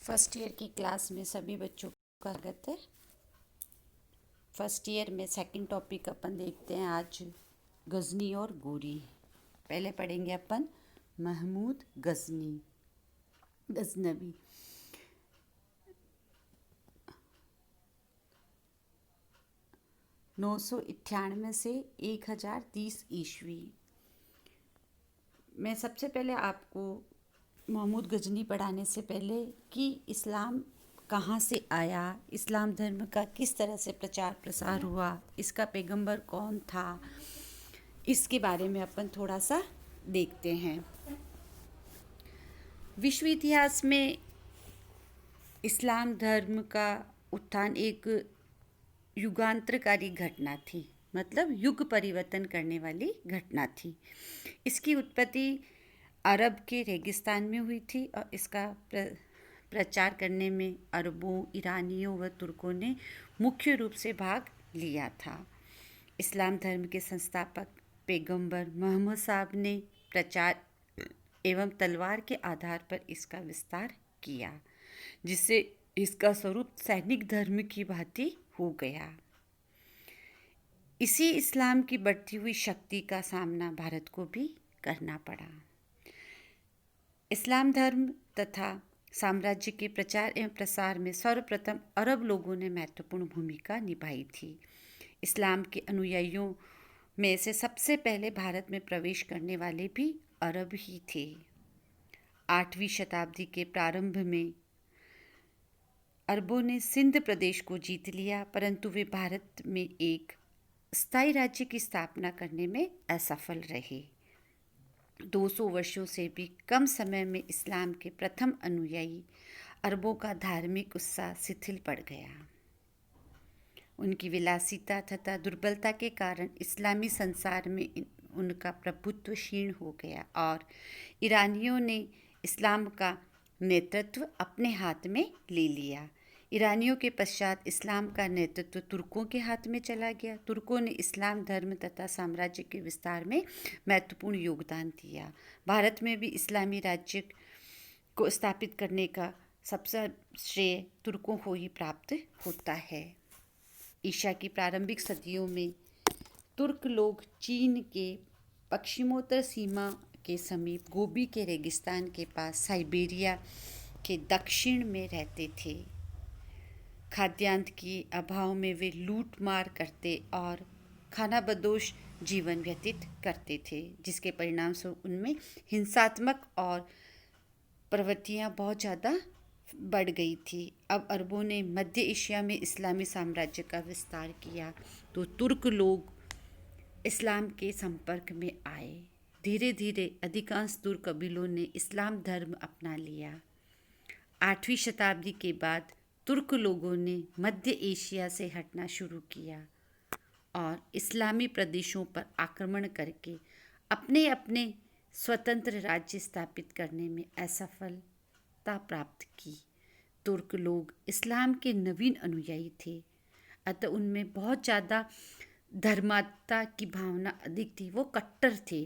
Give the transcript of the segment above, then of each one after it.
First year की class में सभी बच्चों का स्वागत है। फर्स्ट ईयर में सेकंड टॉपिक अपन देखते हैं आज, गजनी और गोरी। पहले पढ़ेंगे अपन महमूद गजनवी। 998 से 1030 ईस्वी। मैं सबसे पहले आपको महमूद गजनी पढ़ाने से पहले कि इस्लाम कहाँ से आया, इस्लाम धर्म का किस तरह से प्रचार प्रसार हुआ, इसका पैगंबर कौन था, इसके बारे में अपन थोड़ा सा देखते हैं। विश्व इतिहास में इस्लाम धर्म का उत्थान एक युगांतरकारी घटना थी, मतलब युग परिवर्तन करने वाली घटना थी। इसकी उत्पत्ति अरब के रेगिस्तान में हुई थी और इसका प्रचार करने में अरबों, ईरानियों व तुर्कों ने मुख्य रूप से भाग लिया था। इस्लाम धर्म के संस्थापक पैगंबर मोहम्मद साहब ने प्रचार एवं तलवार के आधार पर इसका विस्तार किया, जिससे इसका स्वरूप सैनिक धर्म की भांति हो गया। इसी इस्लाम की बढ़ती हुई शक्ति का सामना भारत को भी करना पड़ा। इस्लाम धर्म तथा साम्राज्य के प्रचार एवं प्रसार में सर्वप्रथम अरब लोगों ने महत्वपूर्ण भूमिका निभाई थी। इस्लाम के अनुयायियों में से सबसे पहले भारत में प्रवेश करने वाले भी अरब ही थे। 8वीं शताब्दी के प्रारंभ में अरबों ने सिंध प्रदेश को जीत लिया, परंतु वे भारत में एक स्थायी राज्य की स्थापना करने में असफल रहे। 200 वर्षों से भी कम समय में इस्लाम के प्रथम अनुयायी अरबों का धार्मिक उत्साह शिथिल पड़ गया। उनकी विलासिता तथा दुर्बलता के कारण इस्लामी संसार में उनका प्रभुत्व क्षीण हो गया और ईरानियों ने इस्लाम का नेतृत्व अपने हाथ में ले लिया। ईरानियों के पश्चात इस्लाम का नेतृत्व तुर्कों के हाथ में चला गया। तुर्कों ने इस्लाम धर्म तथा साम्राज्य के विस्तार में महत्वपूर्ण योगदान दिया। भारत में भी इस्लामी राज्य को स्थापित करने का सबसे श्रेय तुर्कों को ही प्राप्त होता है। ईसा की प्रारंभिक सदियों में तुर्क लोग चीन के पश्चिमोत्तर सीमा के समीप गोबी के रेगिस्तान के पास साइबेरिया के दक्षिण में रहते थे। खाद्यान्न के अभाव में वे लूट मार करते और खानाबदोश जीवन व्यतीत करते थे, जिसके परिणाम स्वरूप उनमें हिंसात्मक और प्रवृत्तियां बहुत ज़्यादा बढ़ गई थी। अब अरबों ने मध्य एशिया में इस्लामी साम्राज्य का विस्तार किया तो तुर्क लोग इस्लाम के संपर्क में आए। धीरे धीरे अधिकांश तुर्क कबीलों ने इस्लाम धर्म अपना लिया। 8वीं शताब्दी के बाद तुर्क लोगों ने मध्य एशिया से हटना शुरू किया और इस्लामी प्रदेशों पर आक्रमण करके अपने अपने स्वतंत्र राज्य स्थापित करने में असफलता प्राप्त की। तुर्क लोग इस्लाम के नवीन अनुयायी थे, अतः उनमें बहुत ज़्यादा धर्मात्मता की भावना अधिक थी। वो कट्टर थे।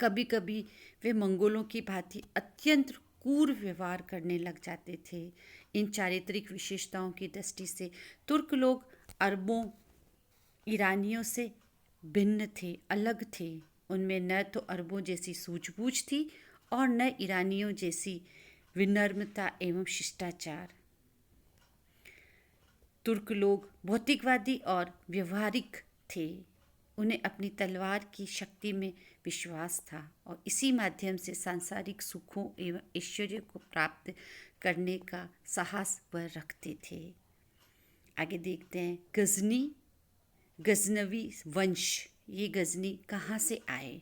कभी कभी वे मंगोलों की भांति अत्यंत क्रूर व्यवहार करने लग जाते थे। इन चारित्रिक विशेषताओं की दृष्टि से तुर्क लोग अरबों, ईरानियों से भिन्न थे, अलग थे। उनमें न तो अरबों जैसी सूझबूझ थी और न ईरानियों जैसी विनम्रता एवं शिष्टाचार। तुर्क लोग भौतिकवादी और व्यवहारिक थे। उन्हें अपनी तलवार की शक्ति में विश्वास था और इसी माध्यम से सांसारिक सुखों एवं ऐश्वर्य को प्राप्त करने का साहस वह रखते थे। आगे देखते हैं गजनवी वंश। ये गजनी कहाँ से आए?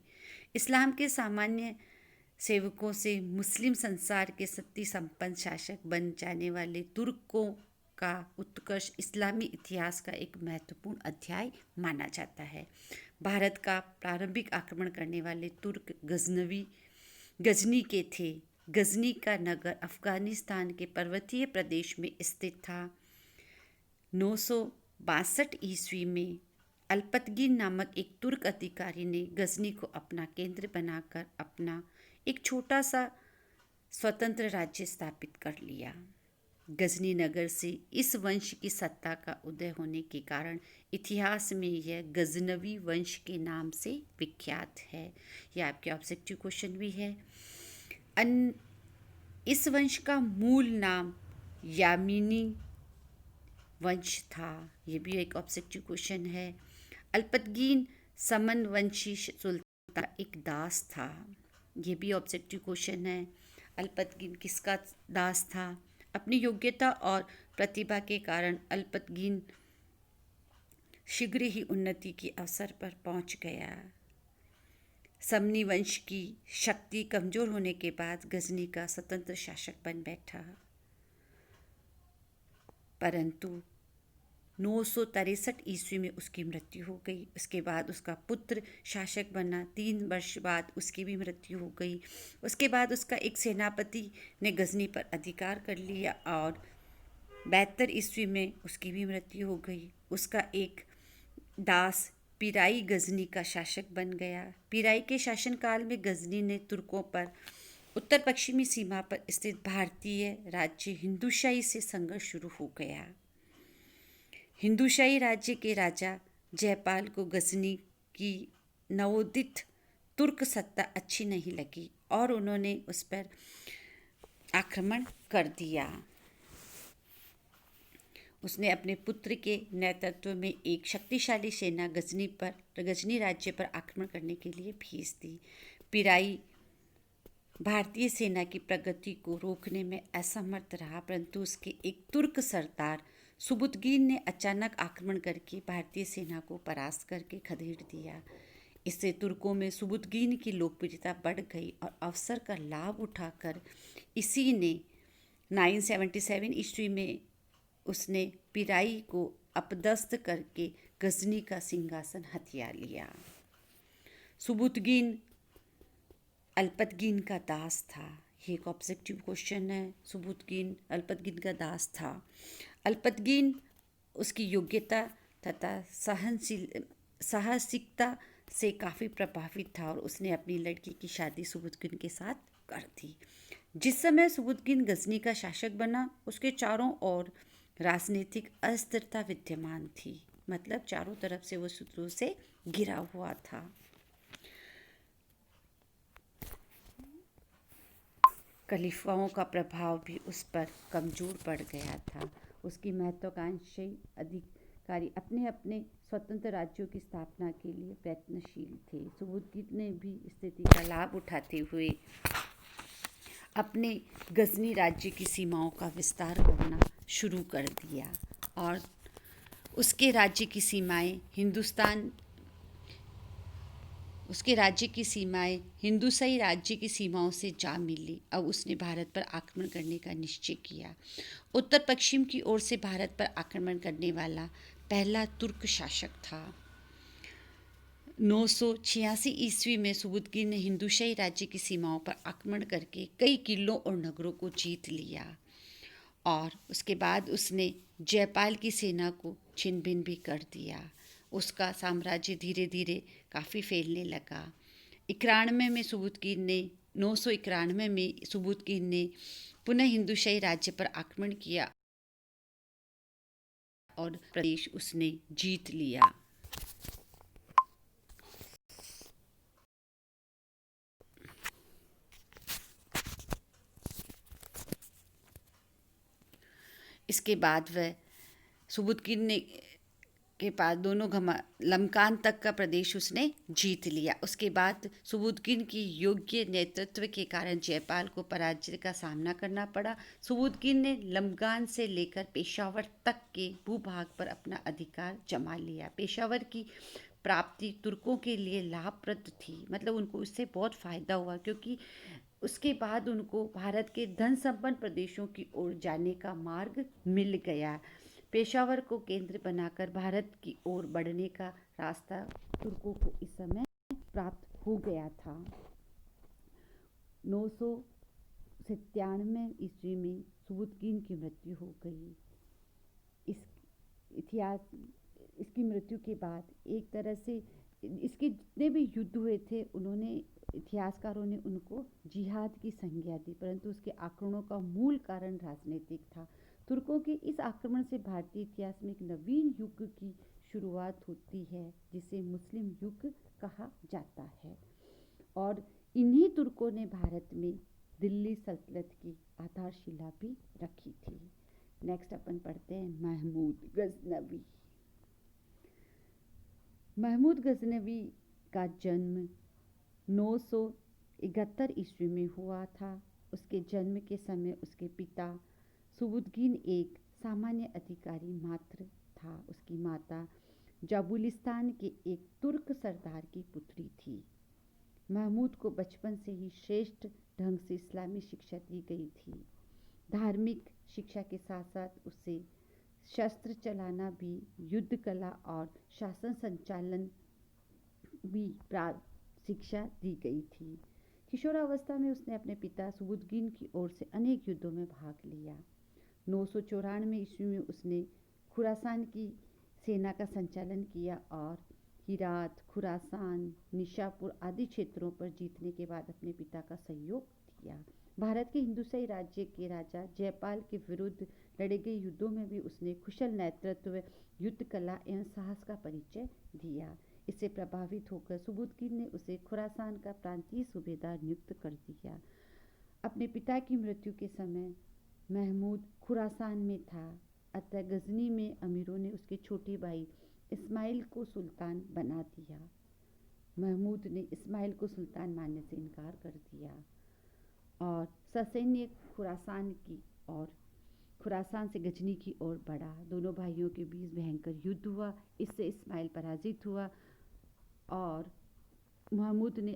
इस्लाम के सामान्य सेवकों से मुस्लिम संसार के शक्ति संपन्न शासक बन जाने वाले तुर्कों का उत्कर्ष इस्लामी इतिहास का एक महत्वपूर्ण अध्याय माना जाता है। भारत का प्रारंभिक आक्रमण करने वाले तुर्क गजनी के थे। गजनी का नगर अफगानिस्तान के पर्वतीय प्रदेश में स्थित था। 962 ईस्वी में अल्पतगीन नामक एक तुर्क अधिकारी ने गजनी को अपना केंद्र बनाकर अपना एक छोटा सा स्वतंत्र राज्य स्थापित कर लिया। गजनी नगर से इस वंश की सत्ता का उदय होने के कारण इतिहास में यह गजनवी वंश के नाम से विख्यात है। यह आपके ऑब्जेक्टिव क्वेश्चन भी है। इस वंश का मूल नाम यामिनी वंश था। यह भी एक ऑब्जेक्टिव क्वेश्चन है। अल्पतगीन समन वंशी सुल्तान का एक दास था। यह भी ऑब्जेक्टिव क्वेश्चन है। अल्पतगीन किसका दास था? अपनी योग्यता और प्रतिभा के कारण अल्पतगीन शीघ्र ही उन्नति के अवसर पर पहुंच गया। समनी वंश की शक्ति कमजोर होने के बाद गजनी का स्वतंत्र शासक बन बैठा, परंतु 963 ईस्वी में उसकी मृत्यु हो गई। उसके बाद उसका पुत्र शासक बना। 3 वर्ष बाद उसकी भी मृत्यु हो गई। उसके बाद उसका एक सेनापति ने गजनी पर अधिकार कर लिया और 72 ईस्वी में उसकी भी मृत्यु हो गई। उसका एक दास पिराई गजनी का शासक बन गया। पिराई के शासनकाल में गजनी ने तुर्कों पर उत्तर पश्चिमी सीमा पर स्थित भारतीय राज्य हिंदुशाही से संघर्ष शुरू हो गया। हिंदुशाही राज्य के राजा जयपाल को गजनी की नवोदित तुर्क सत्ता अच्छी नहीं लगी और उन्होंने उस पर आक्रमण कर दिया। उसने अपने पुत्र के नेतृत्व में एक शक्तिशाली सेना गजनी राज्य पर आक्रमण करने के लिए भेज दी। पिराई भारतीय सेना की प्रगति को रोकने में असमर्थ रहा, परंतु उसके एक तुर्क सरदार सुबुतगीन ने अचानक आक्रमण करके भारतीय सेना को परास्त करके खदेड़ दिया। इससे तुर्कों में सुबुतगीन की लोकप्रियता बढ़ गई और अवसर का लाभ उठाकर इसी ने 977 ईस्वी में उसने पिराई को अपदस्थ करके गजनी का सिंहासन हथिया लिया। सुबुतगीन अल्पतगीन का दास था। ये एक ऑब्जेक्टिव क्वेश्चन है। सुबुतगीन अल्पतगीन का दास था। अल्पतगीन उसकी योग्यता तथा साहसिकता से काफ़ी प्रभावित था और उसने अपनी लड़की की शादी सुबुतगीन के साथ कर दी। जिस समय सुबुतगीन गजनी का शासक बना, उसके चारों ओर राजनीतिक अस्थिरता विद्यमान थी, मतलब चारों तरफ से वो शत्रुओं से घिरा हुआ था। खलीफाओं का प्रभाव भी उस पर कमज़ोर पड़ गया था। उसकी महत्वाकांक्षी अधिकारी अपने अपने स्वतंत्र राज्यों की स्थापना के लिए प्रयत्नशील थे। सुबुतगीन ने भी स्थिति का लाभ उठाते हुए अपने गजनी राज्य की सीमाओं का विस्तार करना शुरू कर दिया और उसके राज्य की सीमाएं हिंदुशाही राज्य की सीमाओं से जा मिली। अब उसने भारत पर आक्रमण करने का निश्चय किया। उत्तर पश्चिम की ओर से भारत पर आक्रमण करने वाला पहला तुर्क शासक था। 986 ईस्वी में सुबुतगीन ने हिंदुशाही राज्य की सीमाओं पर आक्रमण करके कई किलों और नगरों को जीत लिया और उसके बाद उसने जयपाल की सेना को छिन्न भिन्न भी कर दिया। उसका साम्राज्य धीरे धीरे काफ़ी फैलने लगा। 991 में सुबुतगीन ने पुनः हिंदुशाही राज्य पर आक्रमण किया और प्रदेश उसने जीत लिया। इसके बाद वह सुबुतगीन ने के पास लमकान तक का प्रदेश उसने जीत लिया। उसके बाद सुबुतगीन की योग्य नेतृत्व के कारण जयपाल को पराजय का सामना करना पड़ा। सुबुतगीन ने लमकान से लेकर पेशावर तक के भूभाग पर अपना अधिकार जमा लिया। पेशावर की प्राप्ति तुर्कों के लिए लाभप्रद थी, मतलब उनको इससे बहुत फ़ायदा हुआ, क्योंकि उसके बाद उनको भारत के धन संपन्न प्रदेशों की ओर जाने का मार्ग मिल गया। पेशावर को केंद्र बनाकर भारत की ओर बढ़ने का रास्ता तुर्कों को इस समय प्राप्त हो गया था। 997 ईस्वी में सुबुतगीन की मृत्यु हो गई। इसकी मृत्यु के बाद एक तरह से इसके जितने भी युद्ध हुए थे, उन्होंने इतिहासकारों ने उनको जिहाद की संज्ञा दी, परंतु उसके आक्रमणों का मूल कारण राजनीतिक था। तुर्कों के इस आक्रमण से भारतीय इतिहास में एक नवीन युग की शुरुआत होती है, जिसे मुस्लिम युग कहा जाता है। और इन्हीं तुर्कों ने भारत में दिल्ली सल्तनत की आधारशिला भी रखी थी। नेक्स्ट अपन पढ़ते हैं महमूद गजनवी। महमूद गजनवी का जन्म 971 ईस्वी में हुआ था। उसके जन्म के समय उसके पिता सुबुद्दीन एक सामान्य अधिकारी मात्र था। उसकी माता जाबुलिस्तान के एक तुर्क सरदार की पुत्री थी। महमूद को बचपन से ही श्रेष्ठ ढंग से इस्लामी शिक्षा दी गई थी। धार्मिक शिक्षा के साथ साथ उसे शस्त्र चलाना भी, युद्ध कला और शासन संचालन भी शिक्षा दी गई थी। किशोरावस्था में उसने अपने पिता सुबुद्दीन की ओर से अनेक युद्धों में भाग लिया। 994 ईस्वी में उसने खुरासान की सेना का संचालन किया और हिरात, खुरासान, निशापुर आदि क्षेत्रों पर जीतने के बाद अपने पिता का सहयोग दिया। भारत के हिंदुशाही राज्य के राजा जयपाल के विरुद्ध लड़े गए युद्धों में भी उसने कुशल नेतृत्व, युद्ध कला एवं साहस का परिचय दिया। इससे प्रभावित होकर सुबुद्दीन ने उसे खुरासान का प्रांतीय सूबेदार नियुक्त कर दिया। अपने पिता की मृत्यु के समय महमूद खुरासान में था, अतः गजनी में अमीरों ने उसके छोटे भाई इस्माइल को सुल्तान बना दिया। महमूद ने इस्माइल को सुल्तान मानने से इनकार कर दिया और ससैन्य खुरासान से गजनी की ओर बढ़ा। दोनों भाइयों के बीच भयंकर युद्ध हुआ। इससे इस्माइल पराजित हुआ और महमूद ने